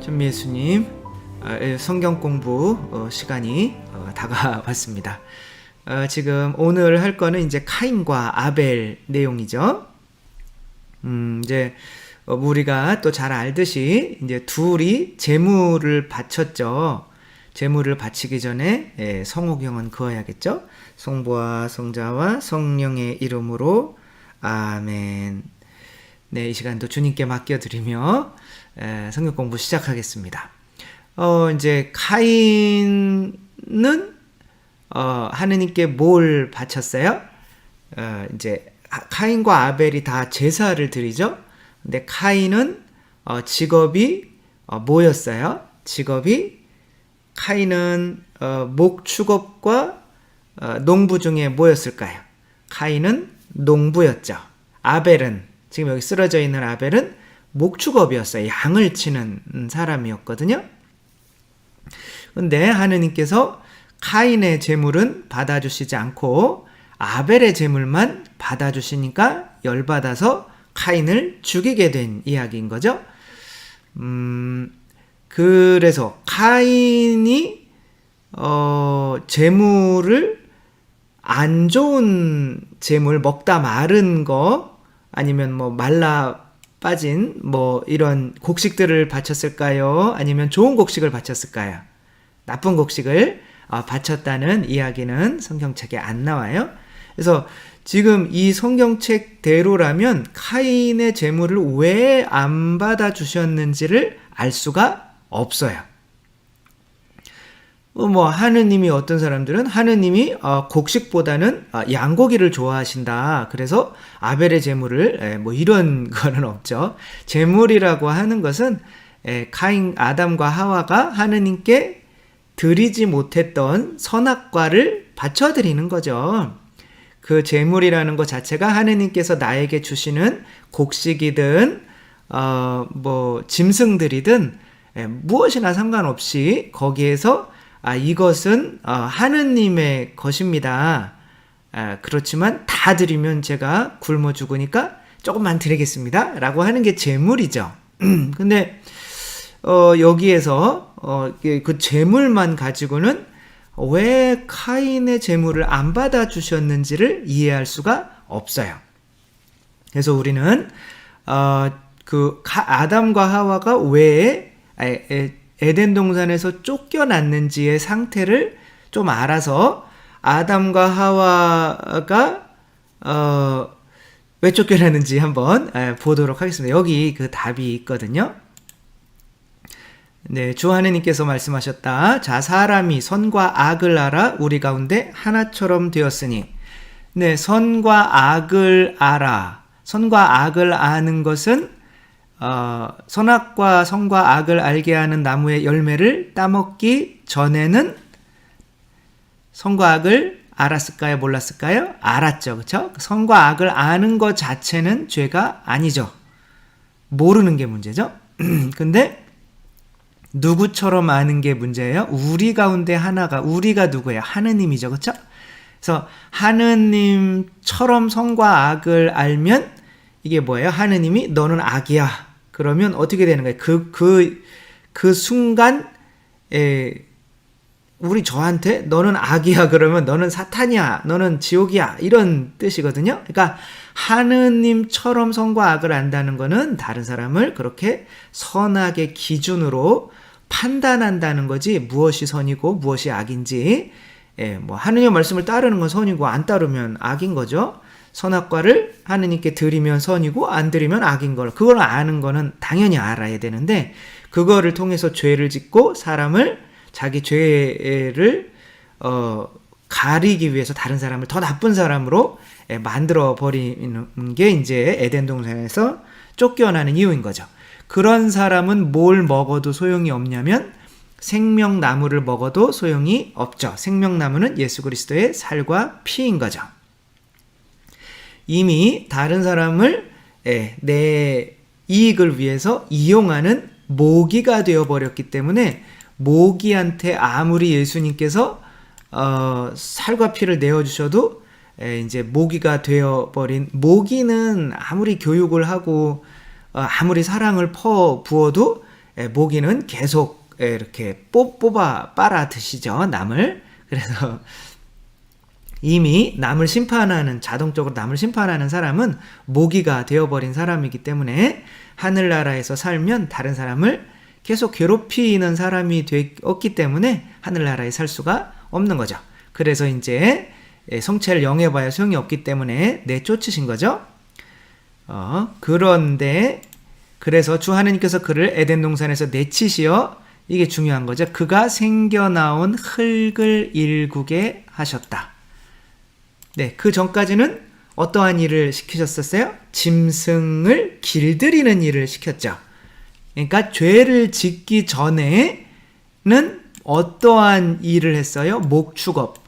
천미예수님 성경 공부 시간이 다가왔습니다. 지금 오늘 할 거는 이제 카인과 아벨 내용이죠. 이제 우리가 또 잘 알듯이 이제 둘이 제물을 바쳤죠. 제물을 바치기 전에 성호경은 그어야겠죠. 성부와 성자와 성령의 이름으로 아멘. 네, 이 시간도 주님께 맡겨드리며 성경 공부 시작하겠습니다. 이제 카인은 하느님께 뭘 바쳤어요? 이제 카인과 아벨이 다 제사를 드리죠. 근데 카인은 직업이 뭐였어요? 직업이 카인은 목축업과 농부 중에 뭐였을까요? 카인은 농부였죠. 아벨은 지금 여기 쓰러져 있는 아벨은 목축업이었어요. 양을 치는 사람이었거든요. 근데 하느님께서 카인의 제물은 받아주시지 않고 아벨의 제물만 받아주시니까 열받아서 카인을 죽이게 된 이야기인 거죠. 그래서 카인이 제물을 안 좋은 제물 먹다 마른 거 아니면 뭐 말라 빠진 뭐 이런 곡식들을 바쳤을까요? 아니면 좋은 곡식을 바쳤을까요? 나쁜 곡식을 바쳤다는 이야기는 성경책에 안 나와요. 그래서 지금 이 성경책대로라면 카인의 제물을 왜 안 받아주셨는지를 알 수가 없어요. 뭐 하느님이 어떤 사람들은 하느님이 곡식보다는 양고기를 좋아하신다. 그래서 아벨의 제물을 뭐 이런 거는 없죠. 제물이라고 하는 것은 카인 아담과 하와가 하느님께 드리지 못했던 선악과를 바쳐드리는 거죠. 그 제물이라는 것 자체가 하느님께서 나에게 주시는 곡식이든 뭐 짐승들이든 무엇이나 상관없이 거기에서 이것은 하느님의 것입니다. 그렇지만 다 드리면 제가 굶어 죽으니까 조금만 드리겠습니다. 라고 하는 게 제물이죠. 근데 여기에서 그 제물만 가지고는 왜 카인의 제물을 안 받아주셨는지를 이해할 수가 없어요. 그래서 우리는 아담과 하와가 왜 에덴 동산에서 쫓겨났는지의 상태를 좀 알아서 아담과 하와가 왜 쫓겨났는지 한번 보도록 하겠습니다. 여기 그 답이 있거든요. 네, 주 하느님께서 말씀하셨다. 자, 사람이 선과 악을 알아 우리 가운데 하나처럼 되었으니. 네, 선과 악을 알아. 선과 악을 아는 것은 선악과 선과 악을 알게 하는 나무의 열매를 따먹기 전에는 선과 악을 알았을까요? 몰랐을까요? 알았죠. 그렇죠? 선과 악을 아는 것 자체는 죄가 아니죠. 모르는 게 문제죠. 근데 누구처럼 아는 게 문제예요? 우리 가운데 하나가, 우리가 누구예요? 하느님이죠. 그렇죠? 그래서 하느님처럼 선과 악을 알면 이게 뭐예요? 하느님이 너는 악이야. 그러면 어떻게 되는 거예요? 그 순간 우리 저한테 너는 악이야. 그러면 너는 사탄이야. 너는 지옥이야. 이런 뜻이거든요. 그러니까 하느님처럼 선과 악을 안다는 거는 다른 사람을 그렇게 선악의 기준으로 판단한다는 거지, 무엇이 선이고 무엇이 악인지. 뭐 하느님의 말씀을 따르는 건 선이고 안 따르면 악인 거죠. 선악과를 하느님께 드리면 선이고 안 드리면 악인 걸, 그걸 아는 거는 당연히 알아야 되는데, 그거를 통해서 죄를 짓고 사람을 자기 죄를 가리기 위해서 다른 사람을 더 나쁜 사람으로 만들어 버리는 게 이제 에덴 동산에서 쫓겨나는 이유인 거죠. 그런 사람은 뭘 먹어도 소용이 없냐면 생명나무를 먹어도 소용이 없죠. 생명나무는 예수 그리스도의 살과 피인 거죠. 이미 다른 사람을 내 이익을 위해서 이용하는 모기가 되어버렸기 때문에, 모기한테 아무리 예수님께서 살과 피를 내어주셔도 이제 모기가 되어버린, 모기는 아무리 교육을 하고 아무리 사랑을 퍼 부어도 모기는 계속 이렇게 뽑아 빨아 드시죠, 남을. 그래서 이미 남을 심판하는, 자동적으로 남을 심판하는 사람은 모기가 되어버린 사람이기 때문에 하늘나라에서 살면 다른 사람을 계속 괴롭히는 사람이 되었기 때문에 하늘나라에 살 수가 없는 거죠. 그래서 이제 성체를 영해봐야 소용이 없기 때문에 내쫓으신 거죠. 그런데 그래서 주 하나님께서 그를 에덴 동산에서 내치시어, 이게 중요한 거죠. 그가 생겨나온 흙을 일구게 하셨다. 네, 그 전까지는 어떠한 일을 시키셨었어요? 짐승을 길들이는 일을 시켰죠. 그러니까 죄를 짓기 전에는 어떠한 일을 했어요? 목축업,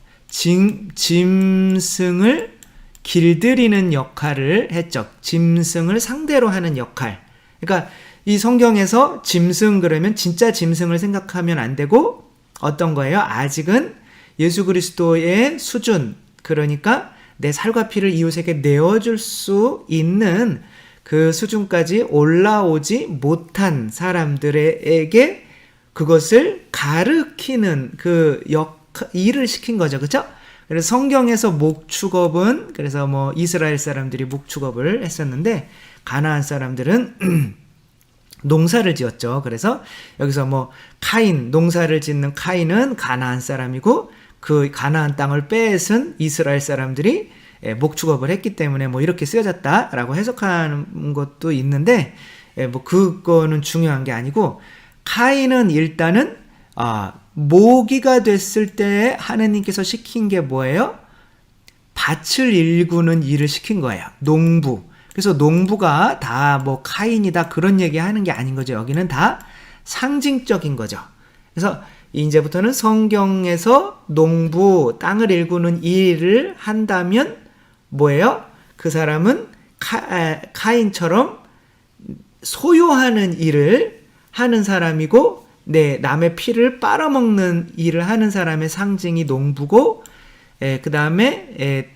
짐승을 길들이는 역할을 했죠. 짐승을 상대로 하는 역할. 그러니까 이 성경에서 짐승 그러면 진짜 짐승을 생각하면 안 되고 어떤 거예요? 아직은 예수 그리스도의 수준, 그러니까 내 살과 피를 이웃에게 내어줄 수 있는 그 수준까지 올라오지 못한 사람들에게 그것을 가르치는 그 일을 시킨 거죠. 그렇죠? 그래서 성경에서 목축업은, 그래서 뭐 이스라엘 사람들이 목축업을 했었는데 가나안 사람들은 농사를 지었죠. 그래서 여기서 뭐 카인, 농사를 짓는 카인은 가나안 사람이고 그 가나안 땅을 뺏은 이스라엘 사람들이 목축업을 했기 때문에 뭐 이렇게 쓰여졌다라고 해석하는 것도 있는데, 뭐 그거는 중요한 게 아니고, 카인은 일단은 모기가 됐을 때 하느님께서 시킨 게 뭐예요? 밭을 일구는 일을 시킨 거예요. 농부. 그래서 농부가 다 뭐 카인이다 그런 얘기 하는 게 아닌 거죠. 여기는 다 상징적인 거죠. 그래서 이제부터는 성경에서 농부, 땅을 일구는 일을 한다면 뭐예요? 그 사람은 카인처럼 소유하는 일을 하는 사람이고, 남의 피를 빨아먹는 일을 하는 사람의 상징이 농부고, 그 다음에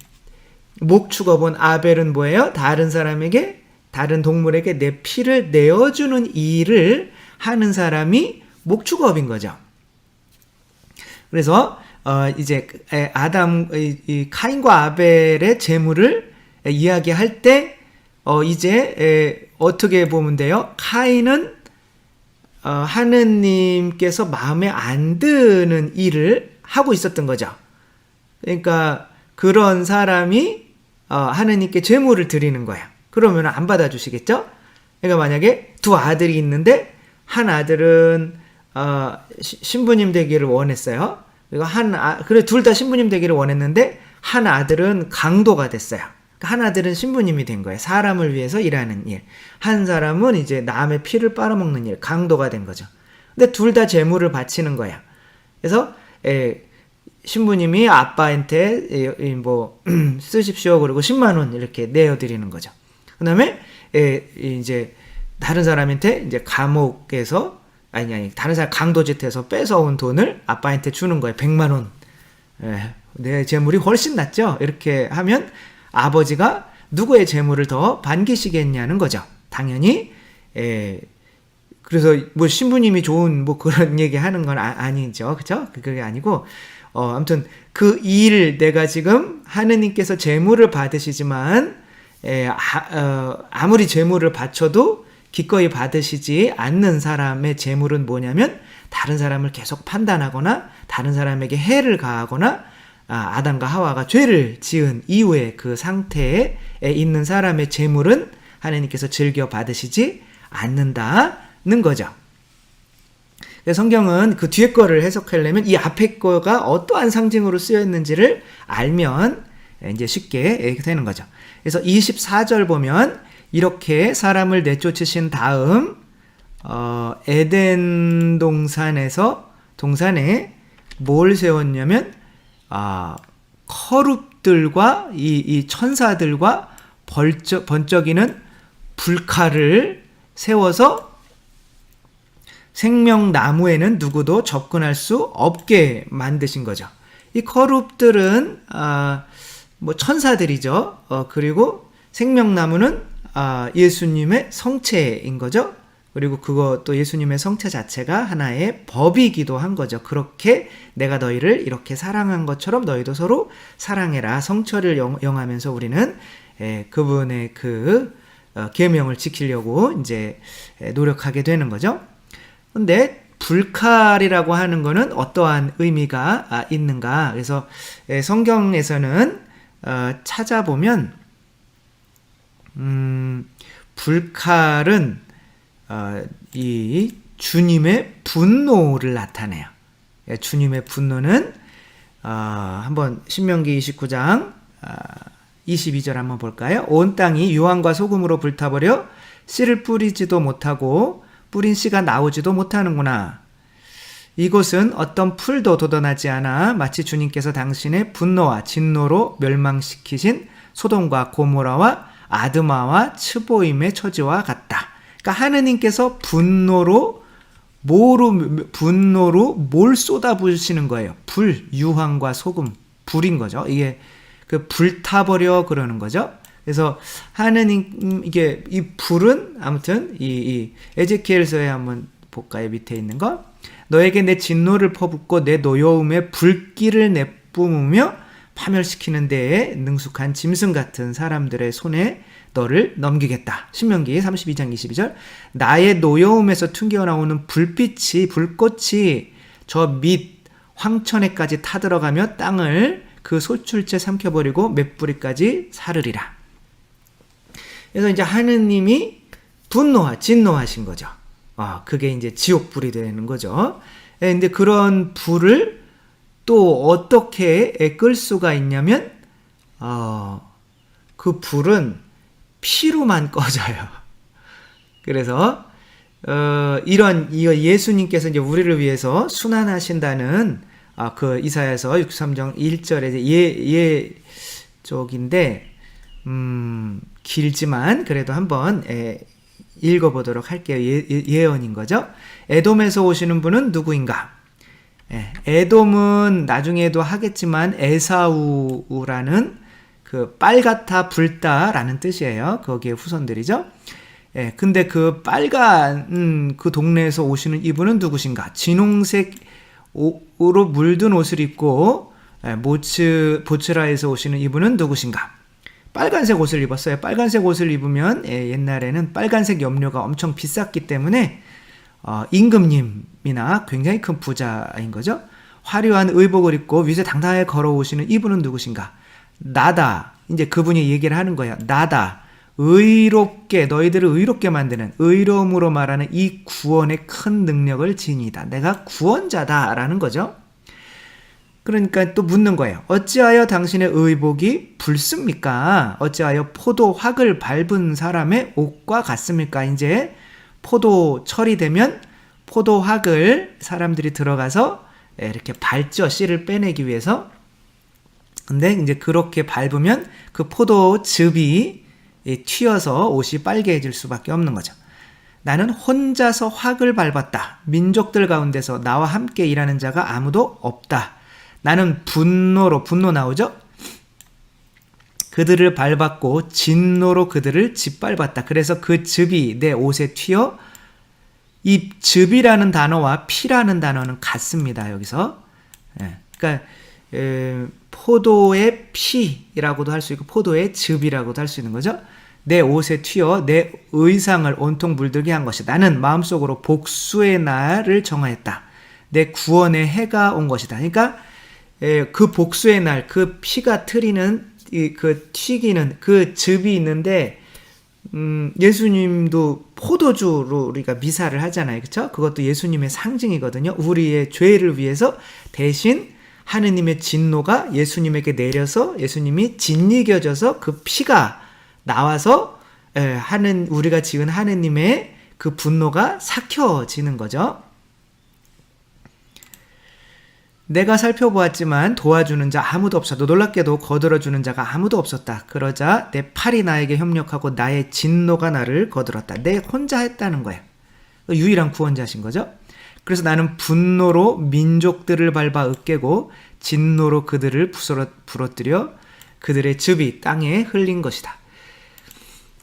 목축업은 아벨은 뭐예요? 다른 사람에게, 다른 동물에게 내 피를 내어주는 일을 하는 사람이 목축업인 거죠. 그래서 이제 카인과 아벨의 재물을 이야기할 때 이제 어떻게 보면 돼요? 카인은 하느님께서 마음에 안 드는 일을 하고 있었던 거죠. 그러니까 그런 사람이 하느님께 재물을 드리는 거야. 그러면 안 받아주시겠죠? 그러니까 만약에 두 아들이 있는데 한 아들은 신부님 되기를 원했어요. 그리고 그래 둘 다 신부님 되기를 원했는데 한 아들은 강도가 됐어요. 한 아들은 신부님이 된 거예요. 사람을 위해서 일하는 일. 한 사람은 이제 남의 피를 빨아먹는 일, 강도가 된 거죠. 근데 둘 다 재물을 바치는 거야. 그래서 신부님이 아빠한테 뭐 쓰십시오. 그리고 10만 원 이렇게 내어드리는 거죠. 그 다음에 이제 다른 사람한테 이제 감옥에서 다른 사람 강도짓해서 뺏어온 돈을 아빠한테 주는 거예요. 100만 원. 내 재물이 훨씬 낫죠. 이렇게 하면 아버지가 누구의 재물을 더 반기시겠냐는 거죠. 당연히 그래서 뭐 신부님이 좋은 뭐 그런 얘기 하는 건 아니죠. 그죠? 그게 아니고 아무튼 그 일, 내가 지금 하느님께서 재물을 받으시지만 아무리 재물을 바쳐도 기꺼이 받으시지 않는 사람의 재물은 뭐냐면 다른 사람을 계속 판단하거나 다른 사람에게 해를 가하거나 아담과 하와가 죄를 지은 이후에 그 상태에 있는 사람의 재물은 하나님께서 즐겨 받으시지 않는다는 거죠. 성경은 그 뒤에 거를 해석하려면 이 앞에 거가 어떠한 상징으로 쓰여있는지를 알면 이제 쉽게 되는 거죠. 그래서 24절 보면 이렇게 사람을 내쫓으신 다음 에덴 동산에 뭘 세웠냐면 커룹들과 이 천사들과 번쩍이는 불칼을 세워서 생명나무에는 누구도 접근할 수 없게 만드신 거죠. 이 커룹들은 뭐 천사들이죠. 그리고 생명나무는 예수님의 성체인 거죠. 그리고 그거 또 예수님의 성체 자체가 하나의 법이기도 한 거죠. 그렇게 내가 너희를 이렇게 사랑한 것처럼 너희도 서로 사랑해라. 성처를 영하면서 우리는 그분의 그 계명을 지키려고 이제 노력하게 되는 거죠. 근데 불칼이라고 하는 거는 어떠한 의미가 있는가? 그래서 성경에서는 찾아보면 불칼은 이 주님의 분노를 나타내요. 주님의 분노는 한번 신명기 29장 22절 한번 볼까요? 온 땅이 유황과 소금으로 불타버려 씨를 뿌리지도 못하고 뿌린 씨가 나오지도 못하는구나. 이곳은 어떤 풀도 돋아나지 않아 마치 주님께서 당신의 분노와 진노로 멸망시키신 소돔과 고모라와 아드마와 츠보임의 처지와 같다. 그러니까 하느님께서 분노로 뭘 쏟아부으시는 거예요. 불, 유황과 소금, 불인 거죠. 이게 그 불타버려 그러는 거죠. 그래서 하느님 이게 이 불은 아무튼 이 에제키엘서에 한번 볼까요? 밑에 있는 거. 너에게 내 진노를 퍼붓고 내 노여움에 불길을 내뿜으며 파멸시키는 데에 능숙한 짐승 같은 사람들의 손에 너를 넘기겠다. 신명기 32장 22절. 나의 노여움에서 튕겨나오는 불꽃이 저 밑 황천에까지 타들어가며 땅을 그 소출째 삼켜버리고 맷뿌리까지 사르리라. 그래서 이제 하느님이 진노하신 거죠. 그게 이제 지옥불이 되는 거죠. 근데 그런 불을 또 어떻게 끌 수가 있냐면, 그 불은 피로만 꺼져요. 그래서, 예수님께서 이제 우리를 위해서 순환하신다는, 그 이사야서 63장 1절의 쪽인데, 길지만 그래도 한번 읽어보도록 할게요. 예언인 거죠. 에돔에서 오시는 분은 누구인가? 에돔은 나중에도 하겠지만 에사우라는 그 빨갛다 불다라는 뜻이에요. 거기에 후손들이죠. 근데 그 빨간 그 동네에서 오시는 이분은 누구신가? 진홍색으로 물든 옷을 입고 보츠라에서 오시는 이분은 누구신가? 빨간색 옷을 입었어요. 빨간색 옷을 입으면 옛날에는 빨간색 염료가 엄청 비쌌기 때문에 임금님이나 굉장히 큰 부자인 거죠. 화려한 의복을 입고 위세 당당하게 걸어오시는 이분은 누구신가? 나다. 이제 그분이 얘기를 하는 거예요. 나다. 너희들을 의롭게 만드는, 의로움으로 말하는 이 구원의 큰 능력을 지니다. 내가 구원자다라는 거죠. 그러니까 또 묻는 거예요. 어찌하여 당신의 의복이 붉습니까? 어찌하여 포도확을 밟은 사람의 옷과 같습니까? 이제 포도철이 되면 포도확을 사람들이 들어가서 이렇게 밟죠. 씨를 빼내기 위해서. 근데 이제 그렇게 밟으면 그 포도즙이 튀어서 옷이 빨개질 수밖에 없는 거죠. 나는 혼자서 확을 밟았다. 민족들 가운데서 나와 함께 일하는 자가 아무도 없다. 나는 분노 나오죠? 그들을 밟았고 진노로 그들을 짓밟았다. 그래서 그 즙이 내 옷에 튀어, 이 즙이라는 단어와 피라는 단어는 같습니다. 여기서. 그러니까 포도의 피라고도 할 수 있고 포도의 즙이라고도 할 수 있는 거죠. 내 옷에 튀어 내 의상을 온통 물들게 한 것이다. 나는 마음속으로 복수의 날을 정하였다. 내 구원의 해가 온 것이다. 그러니까 그 복수의 날, 그 피가 트리는 그 튀기는 그 즙이 있는데, 예수님도 포도주로 우리가 미사를 하잖아요. 그렇죠? 그것도 예수님의 상징이거든요. 우리의 죄를 위해서 대신 하느님의 진노가 예수님에게 내려서 예수님이 짓이겨져서 그 피가 나와서 우리가 지은 하느님의 그 분노가 삭혀지는 거죠. 내가 살펴보았지만 도와주는 자 아무도 없었다. 놀랍게도 거들어주는 자가 아무도 없었다. 그러자 내 팔이 나에게 협력하고 나의 진노가 나를 거들었다. 내 혼자 했다는 거예요. 유일한 구원자신 거죠. 그래서 나는 분노로 민족들을 밟아 으깨고 진노로 그들을 부러뜨려 그들의 즙이 땅에 흘린 것이다.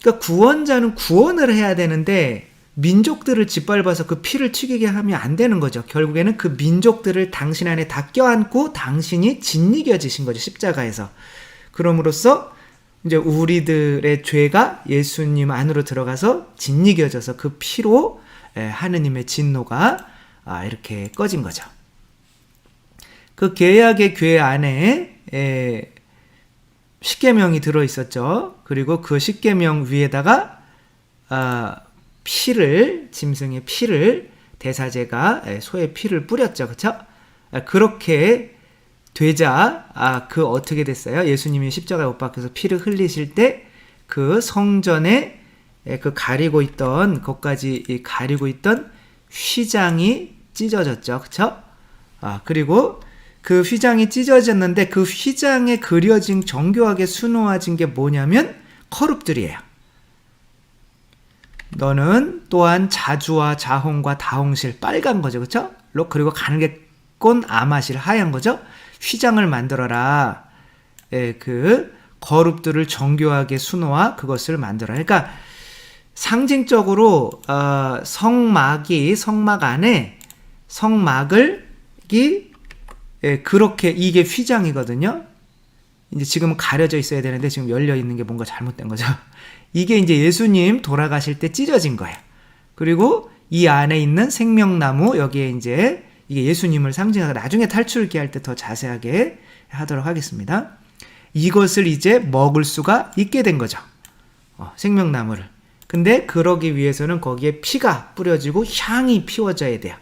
그러니까 구원자는 구원을 해야 되는데 민족들을 짓밟아서 그 피를 튀기게 하면 안 되는 거죠. 결국에는 그 민족들을 당신 안에 다 껴안고 당신이 짓이겨지신 거죠. 십자가에서. 그럼으로써 이제 우리들의 죄가 예수님 안으로 들어가서 짓이겨져서 그 피로 하느님의 진노가 이렇게 꺼진 거죠. 그 계약의 궤 안에 십계명이 들어있었죠. 그리고 그 십계명 위에다가 피를, 짐승의 피를, 대사제가 소의 피를 뿌렸죠. 그쵸? 그렇게 되자 그 어떻게 됐어요? 예수님이 십자가에 못 박혀서 피를 흘리실 때 그 성전에 그 가리고 있던 것까지 가리고 있던 휘장이 찢어졌죠. 그쵸? 그리고 그 휘장이 찢어졌는데 그 휘장에 그려진 정교하게 수놓아진 게 뭐냐면 커룹들이에요. 너는 또한 자주와 자홍과 다홍실 빨간 거죠. 그쵸? 그리고 가는게꼰 아마실 하얀 거죠. 휘장을 만들어라. 그 거룹들을 정교하게 수놓아 그것을 만들어라. 그러니까 상징적으로 성막 안에 그렇게 이게 휘장이거든요. 이제 지금은 가려져 있어야 되는데 지금 열려 있는 게 뭔가 잘못된 거죠. 이게 이제 예수님 돌아가실 때 찢어진 거예요. 그리고 이 안에 있는 생명나무 여기에 이제 이게 예수님을 상징하고 나중에 탈출기 할 때 더 자세하게 하도록 하겠습니다. 이것을 이제 먹을 수가 있게 된 거죠. 생명나무를. 근데 그러기 위해서는 거기에 피가 뿌려지고 향이 피워져야 돼요.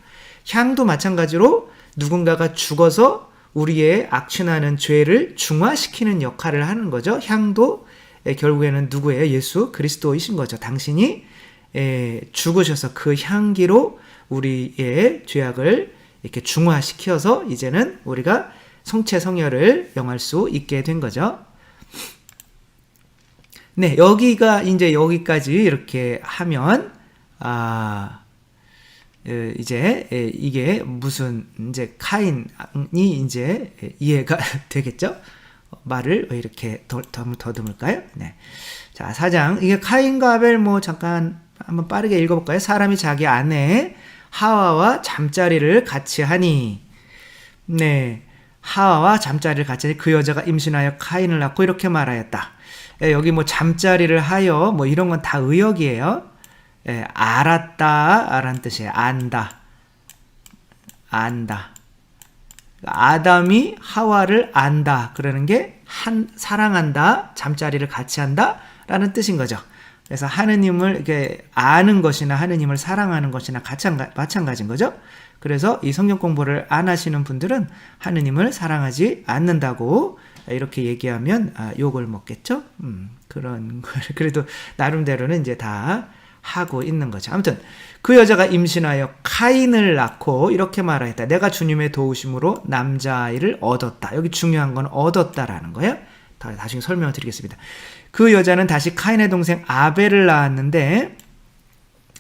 향도 마찬가지로 누군가가 죽어서 우리의 악취나는 죄를 중화시키는 역할을 하는 거죠. 향도 결국에는 누구예요? 예수 그리스도이신 거죠. 당신이 죽으셔서 그 향기로 우리의 죄악을 이렇게 중화시켜서 이제는 우리가 성체 성혈을 명할 수 있게 된 거죠. 네, 여기가 이제 여기까지 이렇게 하면 이제 이게 무슨 이제 카인이 이제 이해가 되겠죠? 말을 왜 이렇게 더듬을까요? 네. 자, 4장. 이게 카인과 아벨 잠깐 한번 빠르게 읽어볼까요? 사람이 자기 아내 하와와 잠자리를 같이 하니. 네. 하와와 잠자리를 같이 하니 그 여자가 임신하여 카인을 낳고 이렇게 말하였다. 여기 잠자리를 하여 이런 건 다 의역이에요. 알았다 라는 뜻이에요. 안다. 아담이 하와를 안다. 그러는 게 사랑한다, 잠자리를 같이 한다 라는 뜻인 거죠. 그래서 하느님을 이렇게 아는 것이나 하느님을 사랑하는 것이나 마찬가지인 거죠. 그래서 이 성경 공부를 안 하시는 분들은 하느님을 사랑하지 않는다고 이렇게 얘기하면 욕을 먹겠죠. 그런 걸 그래도 나름대로는 이제 다 하고 있는 거죠. 아무튼 그 여자가 임신하여 카인을 낳고 이렇게 말하였다. 내가 주님의 도우심으로 남자아이를 얻었다. 여기 중요한 건 얻었다라는 거예요. 나중에 설명을 드리겠습니다. 그 여자는 다시 카인의 동생 아벨을 낳았는데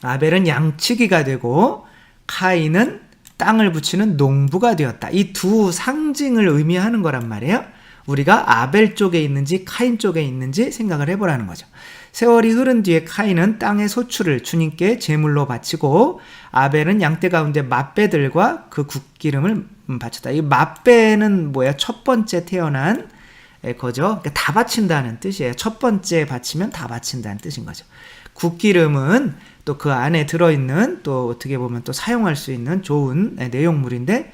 아벨은 양치기가 되고 카인은 땅을 붙이는 농부가 되었다. 이 두 상징을 의미하는 거란 말이에요. 우리가 아벨 쪽에 있는지 카인 쪽에 있는지 생각을 해보라는 거죠. 세월이 흐른 뒤에 카인은 땅의 소출을 주님께 제물로 바치고 아벨은 양떼 가운데 맛배들과 그 굿기름을 바쳤다. 이 맛배는 뭐야? 첫 번째 태어난 거죠. 그러니까 다 바친다는 뜻이에요. 첫 번째 바치면 다 바친다는 뜻인 거죠. 굿기름은 또 그 안에 들어있는 또 어떻게 보면 또 사용할 수 있는 좋은 내용물인데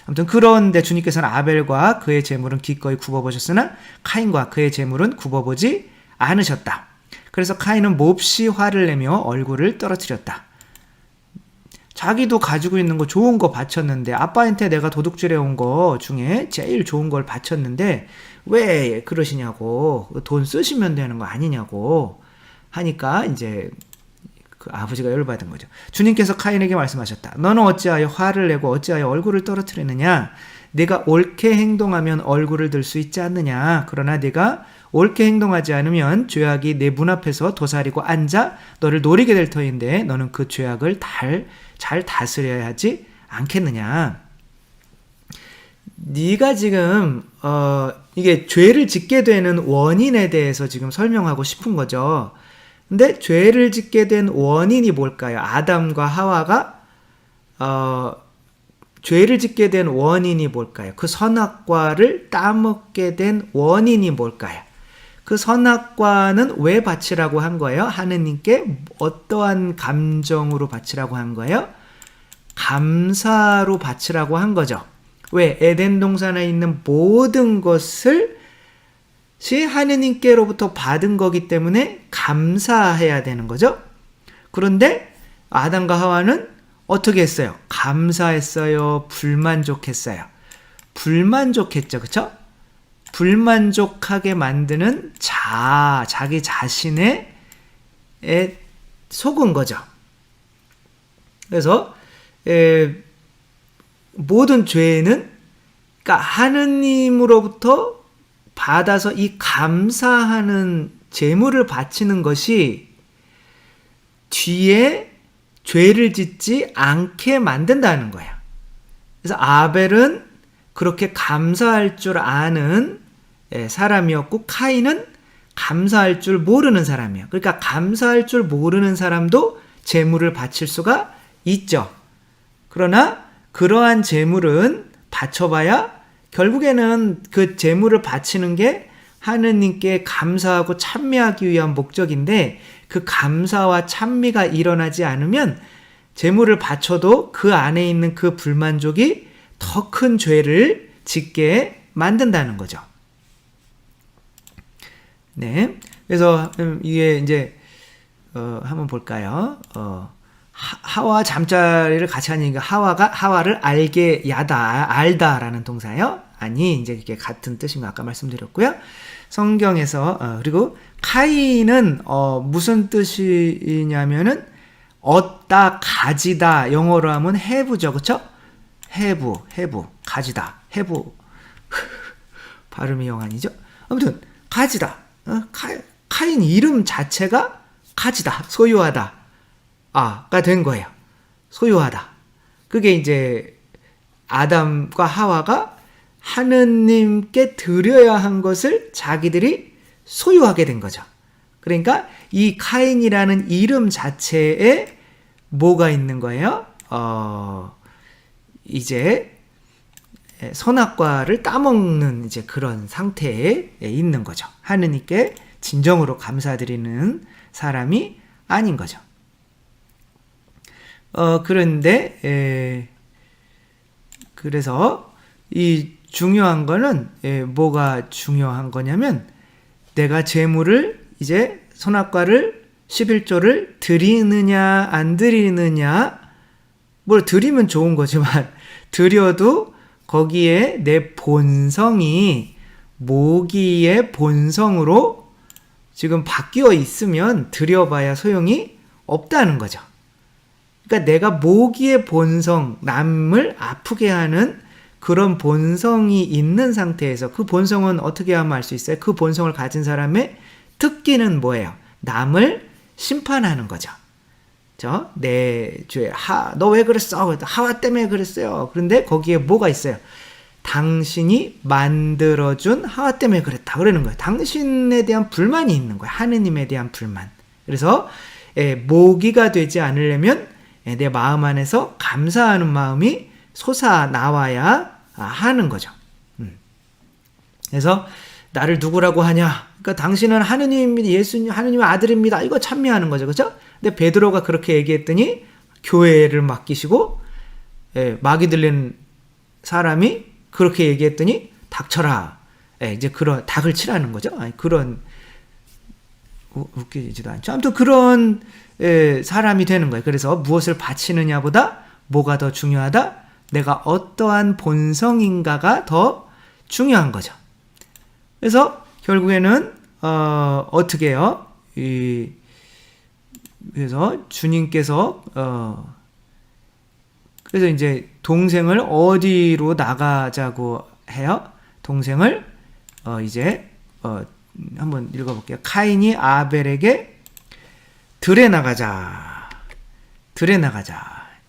아무튼 그런데 주님께서는 아벨과 그의 제물은 기꺼이 굽어보셨으나 카인과 그의 제물은 굽어보지 않으셨다. 그래서 카인은 몹시 화를 내며 얼굴을 떨어뜨렸다. 자기도 가지고 있는 거 좋은 거 바쳤는데 아빠한테 내가 도둑질해 온 거 중에 제일 좋은 걸 바쳤는데 왜 그러시냐고, 돈 쓰시면 되는 거 아니냐고 하니까 이제 그 아버지가 열받은 거죠. 주님께서 카인에게 말씀하셨다. 너는 어찌하여 화를 내고 어찌하여 얼굴을 떨어뜨리느냐? 네가 옳게 행동하면 얼굴을 들 수 있지 않느냐? 그러나 네가 옳게 행동하지 않으면 죄악이 내 문 앞에서 도사리고 앉아 너를 노리게 될 터인데 너는 그 죄악을 잘 다스려야 하지 않겠느냐? 네가 지금 이게 죄를 짓게 되는 원인에 대해서 지금 설명하고 싶은 거죠. 근데 죄를 짓게 된 원인이 뭘까요? 아담과 하와가 죄를 짓게 된 원인이 뭘까요? 그 선악과를 따먹게 된 원인이 뭘까요? 그 선악과는 왜 바치라고 한 거예요? 하느님께 어떠한 감정으로 바치라고 한 거예요? 감사로 바치라고 한 거죠. 왜? 에덴 동산에 있는 모든 것을 하느님께로부터 받은 거기 때문에 감사해야 되는 거죠. 그런데 아담과 하와는 어떻게 했어요? 감사했어요? 불만족했어요? 불만족했죠. 그쵸? 불만족하게 만드는 자기 자신에 속은 거죠. 그래서 모든 죄는 그러니까 하느님으로부터 받아서 이 감사하는 제물을 바치는 것이 뒤에 죄를 짓지 않게 만든다는 거예요. 그래서 아벨은 그렇게 감사할 줄 아는 사람이었고 카인은 감사할 줄 모르는 사람이에요. 그러니까 감사할 줄 모르는 사람도 제물을 바칠 수가 있죠. 그러나 그러한 제물은 바쳐봐야 결국에는 그 제물을 바치는 게 하느님께 감사하고 찬미하기 위한 목적인데 그 감사와 찬미가 일어나지 않으면 제물을 바쳐도 그 안에 있는 그 불만족이 더 큰 죄를 짓게 만든다는 거죠. 네. 그래서 이게 이제 한번 볼까요? 하와 잠자리를 같이 하니까 하와를 알다라는 동사예요. 아니 이제 이게 같은 뜻인 거 아까 말씀드렸고요. 성경에서 그리고 카인은 무슨 뜻이냐면은 얻다, 가지다. 영어로 하면 have죠, 그렇죠? have, 가지다, have. 발음이 영 아니죠? 아무튼 가지다. 카인 이름 자체가 가지다, 소유하다. 가 된 거예요. 소유하다. 그게 이제 아담과 하와가 하느님께 드려야 한 것을 자기들이 소유하게 된 거죠. 그러니까 이 카인이라는 이름 자체에 뭐가 있는 거예요? 이제 선악과를 따먹는 이제 그런 상태에 있는 거죠. 하느님께 진정으로 감사드리는 사람이 아닌 거죠. 그런데 그래서 이 중요한 거는 뭐가 중요한 거냐면 내가 제물을 이제 선악과를 11조를 드리느냐 안 드리느냐 뭘 드리면 좋은 거지만 드려도 거기에 내 본성이 모기의 본성으로 지금 바뀌어 있으면 드려봐야 소용이 없다는 거죠. 그러니까 내가 모기의 본성, 남을 아프게 하는 그런 본성이 있는 상태에서 그 본성은 어떻게 하면 알 수 있어요? 그 본성을 가진 사람의 특기는 뭐예요? 남을 심판하는 거죠. 내 죄, 너 왜 그랬어? 하와 때문에 그랬어요. 그런데 거기에 뭐가 있어요? 당신이 만들어준 하와 때문에 그랬다. 그러는 거예요. 당신에 대한 불만이 있는 거예요. 하느님에 대한 불만. 그래서 모기가 되지 않으려면 내 마음 안에서 감사하는 마음이 솟아나와야 하는 거죠. 그래서 나를 누구라고 하냐? 그러니까 당신은 하느님입니다. 예수님 하느님의 아들입니다. 이거 찬미하는 거죠. 그렇죠? 근데 베드로가 그렇게 얘기했더니 교회를 맡기시고 마귀 들린 사람이 그렇게 얘기했더니 닥쳐라. 이제 그런 닭을 치라는 거죠. 그런 웃기지도 않죠. 아무튼 그런 사람이 되는 거예요. 그래서 무엇을 바치느냐보다 뭐가 더 중요하다? 내가 어떠한 본성인가가 더 중요한 거죠. 그래서 결국에는 어떻게 해요? 그래서 주님께서 그래서 이제 동생을 어디로 나가자고 해요? 동생을 이제 한번 읽어볼게요. 카인이 아벨에게 들에 나가자.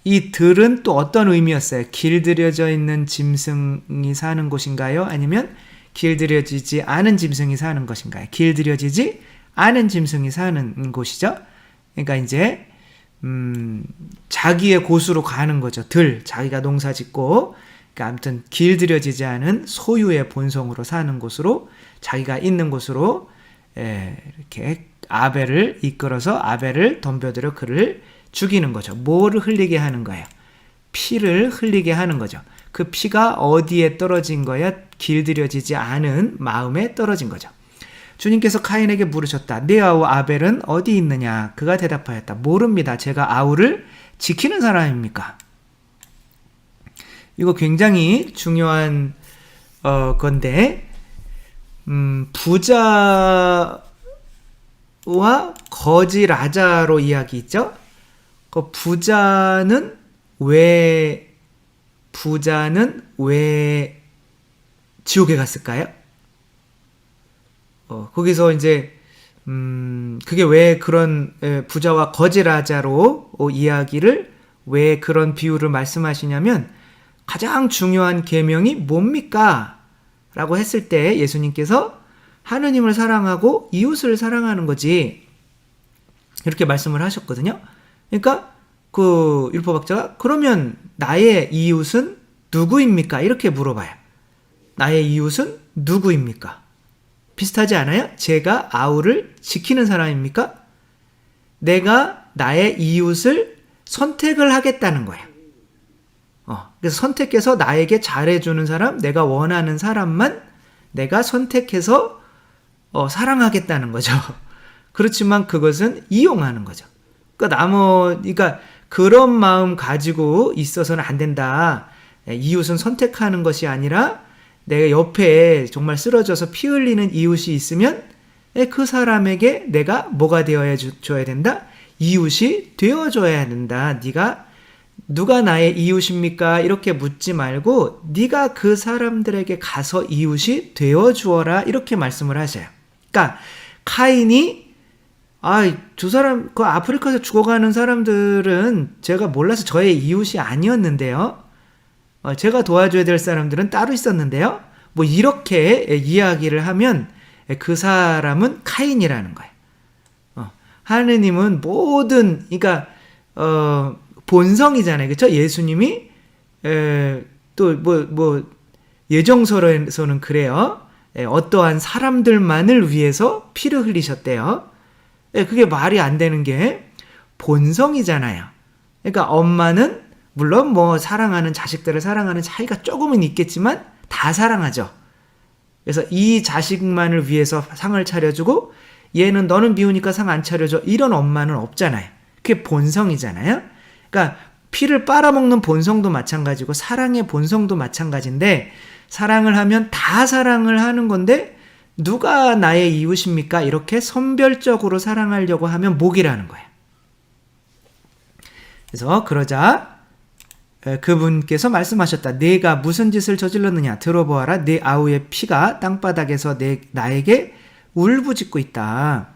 이 들은 또 어떤 의미였어요? 길들여져 있는 짐승이 사는 곳인가요? 아니면 길들여지지 않은 짐승이 사는 것인가요? 길들여지지 아는 짐승이 사는 곳이죠. 그러니까 이제 자기의 곳으로 가는 거죠. 자기가 농사 짓고, 그러니까 아무튼 길들여지지 않은 소유의 본성으로 사는 곳으로, 자기가 있는 곳으로 이렇게 아벨을 이끌어서 아벨을 덤벼들어 그를 죽이는 거죠. 뭐를 흘리게 하는 거예요? 피를 흘리게 하는 거죠. 그 피가 어디에 떨어진 거야? 길들여지지 않은 마음에 떨어진 거죠. 주님께서 카인에게 물으셨다. 네 아우 아벨은 어디 있느냐? 그가 대답하였다. 모릅니다. 제가 아우를 지키는 사람입니까? 이거 굉장히 중요한 건데, 부자와 거지 라자로 이야기 있죠? 그 부자는 왜 지옥에 갔을까요? 거기서 이제 그게 왜 그런 부자와 거지 라자로 이야기를 왜 그런 비유를 말씀하시냐면, 가장 중요한 계명이 뭡니까? 라고 했을 때 예수님께서 하느님을 사랑하고 이웃을 사랑하는 거지, 이렇게 말씀을 하셨거든요. 그러니까 그 율법학자가 그러면 나의 이웃은 누구입니까? 이렇게 물어봐요. 나의 이웃은 누구입니까? 비슷하지 않아요? 제가 아우를 지키는 사람입니까? 내가 나의 이웃을 선택을 하겠다는 거예요. 그래서 선택해서 나에게 잘해주는 사람, 내가 원하는 사람만 내가 선택해서 사랑하겠다는 거죠. 그렇지만 그것은 이용하는 거죠. 그러니까 그런 마음 가지고 있어서는 안 된다. 이웃은 선택하는 것이 아니라 내가 옆에 정말 쓰러져서 피 흘리는 이웃이 있으면 그 사람에게 내가 뭐가 되어줘야 된다? 이웃이 되어줘야 된다. 누가 나의 이웃입니까? 이렇게 묻지 말고 네가 그 사람들에게 가서 이웃이 되어주어라, 이렇게 말씀을 하셔요. 그러니까 카인이 저 사람 그 아프리카에서 죽어가는 사람들은 제가 몰라서 저의 이웃이 아니었는데요. 제가 도와줘야 될 사람들은 따로 있었는데요. 뭐 이렇게 이야기를 하면 그 사람은 카인이라는 거예요. 하느님은 그러니까 본성이잖아요. 그렇죠? 예수님이 또 예정서에서는 그래요. 어떠한 사람들만을 위해서 피를 흘리셨대요. 그게 말이 안 되는 게 본성이잖아요. 그러니까 엄마는 물론 사랑하는 자식들을 사랑하는 차이가 조금은 있겠지만 다 사랑하죠. 그래서 이 자식만을 위해서 상을 차려주고 얘는 너는 미우니까 상 안 차려줘, 이런 엄마는 없잖아요. 그게 본성이잖아요. 그러니까 피를 빨아먹는 본성도 마찬가지고 사랑의 본성도 마찬가지인데, 사랑을 하면 다 사랑을 하는 건데 누가 나의 이웃입니까? 이렇게 선별적으로 사랑하려고 하면 목이라는 거예요. 그래서 그러자 그분께서 말씀하셨다. 내가 무슨 짓을 저질렀느냐? 들어보아라. 내 아우의 피가 땅바닥에서 나에게 울부짖고 있다.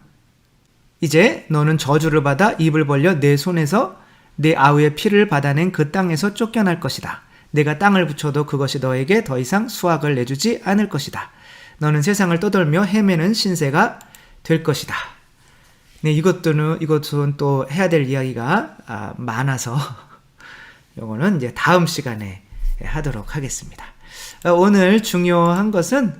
이제 너는 저주를 받아 입을 벌려 내 손에서 내 아우의 피를 받아낸 그 땅에서 쫓겨날 것이다. 내가 땅을 붙여도 그것이 너에게 더 이상 수확을 내주지 않을 것이다. 너는 세상을 떠돌며 헤매는 신세가 될 것이다. 네, 이것은 또 해야 될 이야기가 많아서 이거는 이제 다음 시간에 하도록 하겠습니다. 오늘 중요한 것은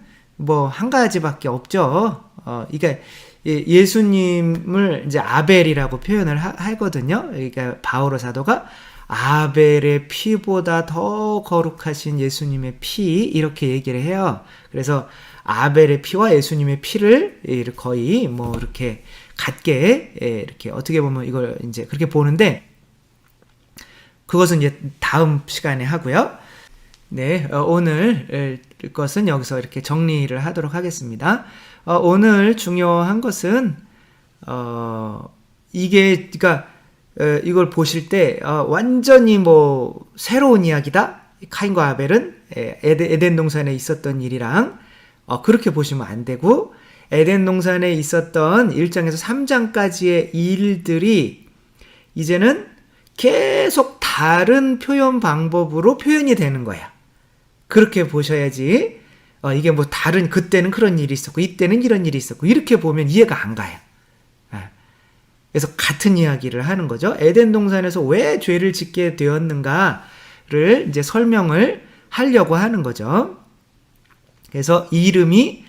한 가지밖에 없죠. 이게 예수님을 이제 아벨이라고 표현을 하거든요. 그러니까 바오로 사도가 아벨의 피보다 더 거룩하신 예수님의 피, 이렇게 얘기를 해요. 그래서 아벨의 피와 예수님의 피를 거의 이렇게 같게, 이렇게 어떻게 보면 이걸 이제 그렇게 보는데, 그것은 이제 다음 시간에 하고요. 네, 오늘 것은 여기서 이렇게 정리를 하도록 하겠습니다. 오늘 중요한 것은 그러니까 이걸 보실 때 완전히 새로운 이야기다. 카인과 아벨은 에덴 동산에 있었던 일이랑 그렇게 보시면 안 되고, 에덴 동산에 있었던 1장에서 3장까지의 일들이 이제는 계속 다른 표현 방법으로 표현이 되는 거야. 그렇게 보셔야지 이게 다른, 그때는 그런 일이 있었고 이때는 이런 일이 있었고 이렇게 보면 이해가 안 가요. 그래서 같은 이야기를 하는 거죠. 에덴 동산에서 왜 죄를 짓게 되었는가를 이제 설명을 하려고 하는 거죠. 그래서 이름이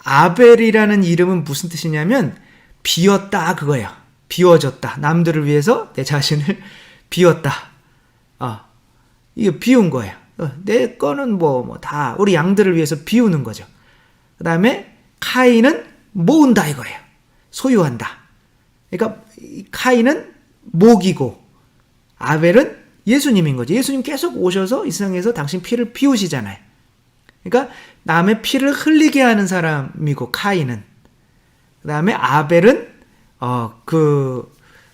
아벨이라는 이름은 무슨 뜻이냐면 비웠다 그거예요. 비워졌다. 남들을 위해서 내 자신을 비웠다. 이거 비운 거예요. 내 거는 다 우리 양들을 위해서 비우는 거죠. 그 다음에 카인은 모은다 이거예요. 소유한다. 그러니까 카인은 목이고 아벨은 예수님인 거죠. 예수님 계속 오셔서 이 세상에서 당신 피를 비우시잖아요. 그러니까 남의 피를 흘리게 하는 사람이고 카인은. 그 다음에 아벨은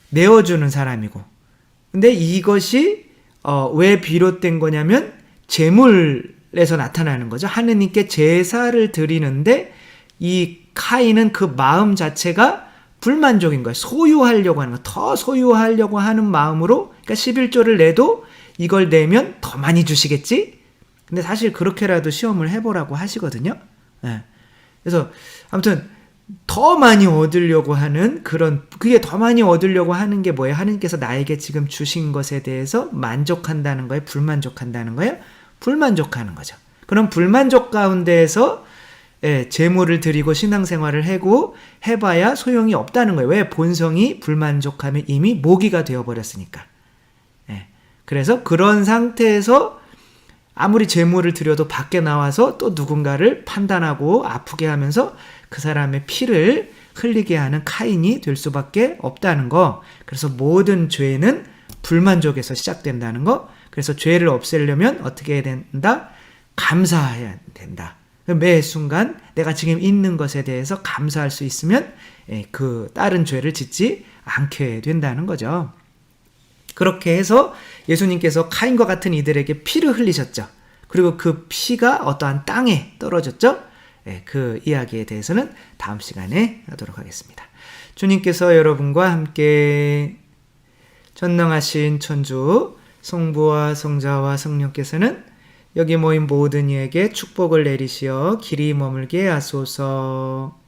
내어주는 사람이고. 근데 이것이 왜 비롯된 거냐면 제물에서 나타나는 거죠. 하느님께 제사를 드리는데 이 카인은 그 마음 자체가 불만족인 거예요. 소유하려고 하는 거, 더 소유하려고 하는 마음으로, 그러니까 11조를 내도 이걸 내면 더 많이 주시겠지? 근데 사실 그렇게라도 시험을 해보라고 하시거든요. 네. 그래서 아무튼 더 많이 얻으려고 하는 그게 더 많이 얻으려고 하는 게 뭐예요? 하느님께서 나에게 지금 주신 것에 대해서 만족한다는 거예요? 불만족한다는 거예요? 불만족하는 거죠. 그럼 불만족 가운데에서 제물을 드리고 신앙생활을 해봐야 소용이 없다는 거예요. 왜? 본성이 불만족하면 이미 모기가 되어버렸으니까. 그래서 그런 상태에서 아무리 제물을 드려도 밖에 나와서 또 누군가를 판단하고 아프게 하면서 그 사람의 피를 흘리게 하는 카인이 될 수밖에 없다는 거. 그래서 모든 죄는 불만족에서 시작된다는 거. 그래서 죄를 없애려면 어떻게 해야 된다? 감사해야 된다. 매 순간 내가 지금 있는 것에 대해서 감사할 수 있으면 그 다른 죄를 짓지 않게 된다는 거죠. 그렇게 해서 예수님께서 카인과 같은 이들에게 피를 흘리셨죠. 그리고 그 피가 어떠한 땅에 떨어졌죠. 그 이야기에 대해서는 다음 시간에 하도록 하겠습니다. 주님께서 여러분과 함께 전능하신 천주 성부와 성자와 성령께서는 여기 모인 모든 이에게 축복을 내리시어 길이 머물게 하소서.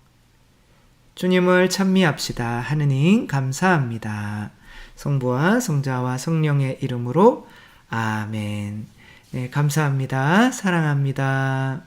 주님을 찬미합시다. 하느님 감사합니다. 성부와 성자와 성령의 이름으로 아멘. 네, 감사합니다. 사랑합니다.